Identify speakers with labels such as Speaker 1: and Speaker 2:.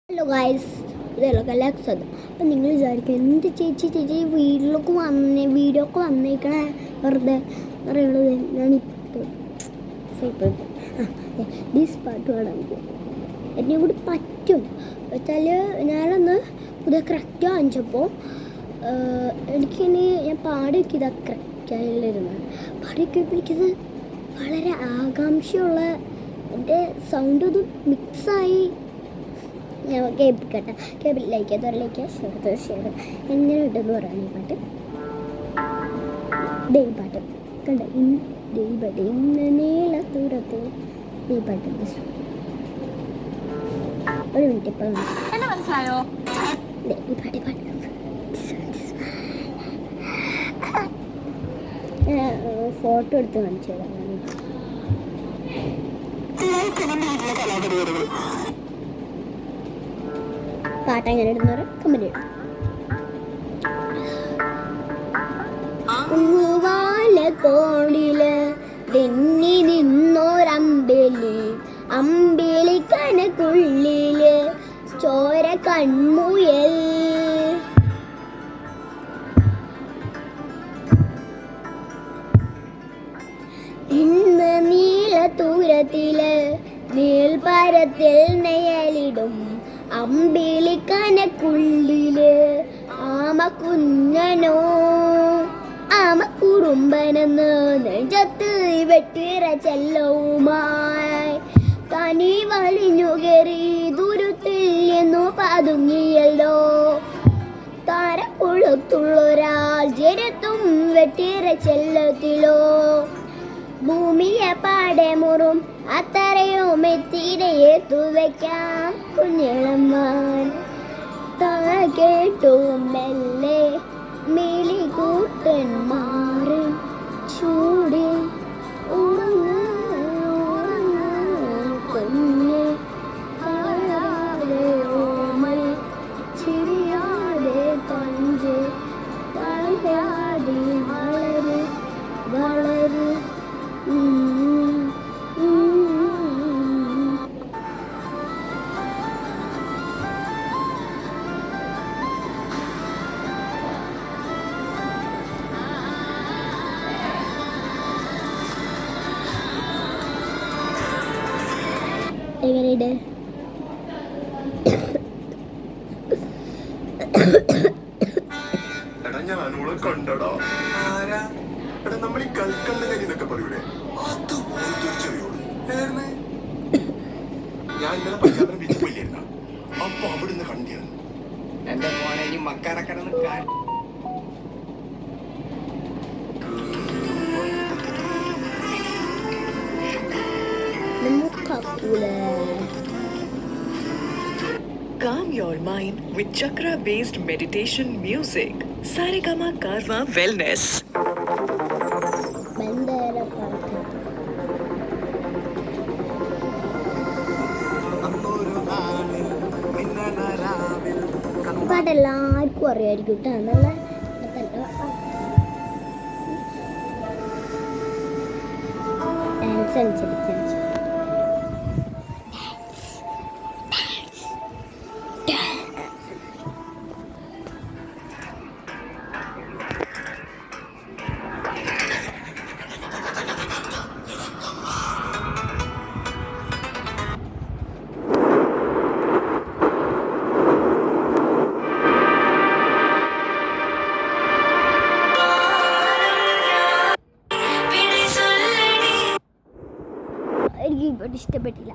Speaker 1: Hello guys, ഇതെല്ലാം കലാക്സത്. അപ്പം നിങ്ങൾ വിചാരിക്കും എന്ത് ചേച്ചി വീഡിയോ ഒക്കെ വന്നേക്കണേ വെറുതെ പറയുള്ളത്. ഞാനിപ്പോൾ ദിസ് പാട്ട് പാടാൻ പോകും. എന്നെ കൂടി പറ്റും വെച്ചാൽ ഞാനൊന്ന് പുതിയ കറക്റ്റ് വാങ്ങിച്ചപ്പോൾ എനിക്കിനി ഞാൻ പാടിയൊക്കെ ഇതാ കറക്റ്റായില്ലായിരുന്നു. പാടിയൊക്കെ എനിക്കത് വളരെ ആകാംക്ഷയുള്ള എൻ്റെ സൗണ്ട് ഇത് മിക്സായി. ഞാൻ കേൾപ്പിക്കട്ടെ, ലൈക്ക് ഷെയർ എങ്ങനെ ഉണ്ടെന്ന് പറയാം. ഈ പാട്ട് ഡെയ് പാട്ട് കണ്ട ഡെയ് പാട്ട് ഇന്ന് നീളത്തൂരത്ത് ഈ പാട്ട് ഒരു മിനിറ്റ് ഇപ്പോൾ മനസ്സിലായോ ഈ പാട്ട് ഫോട്ടോ എടുത്ത് കാണിച്ചു തരാം. പാട്ട് എങ്ങനെ ഇടുന്നവർ കമന്റ് ചെയ്യും. കോടില് തെന്നി നിന്നോരമ്പലി അമ്പലിക്കനക്കുള്ളില് ചോര കൺമുയൽ ഇന്ന് നീളത്തൂരത്തില് നീൽപരത്തിൽ നെയലിടും അമ്പിളിക്കനക്കുള്ളില് ആമക്കുഞ്ഞനോ ആമക്കുറുമ്പനെന്ന് നെഞ്ചത്ത് വെട്ടിറ ചെല്ലവുമായി തനി വലിഞ്ഞു കയറി ദുരുത്തിൽ എന്നു പതുങ്ങിയല്ലോ. താരക്കുളത്തുള്ളൊരാൾ ജരത്തും വെട്ടിറ ചെല്ലത്തിലോ. ഭൂമിയെ പാടെ മുറും അത്തറയും എത്തിരയേത്തു വയ്ക്കാം കുഞ്ഞിളമാൻ കേട്ടു മെല്ലെ മിളികൂട്ടന്മാരെ ചൂടി കുഞ്ഞ് ഓമൽ ചിരിയാതെ കൊഞ്ച് തലയാടി വളര് വളര് എങ്ങനെയുണ്ട്?
Speaker 2: അപ്പൊ അവിടുന്ന് കണ്ടിരുന്നു എന്റെ മോനെ ഇനി മക്കാരക്കടന്ന്
Speaker 3: Calm your mind with chakra-based meditation music. Saregama Karma Wellness.
Speaker 1: പാട്ടെല്ലാവർക്കും അറിയായിരിക്കും കേട്ടോ. നല്ല ഡാൻസ് അനുസരിച്ച് എനിക്ക് ഇഷ്ടപ്പെട്ടില്ല.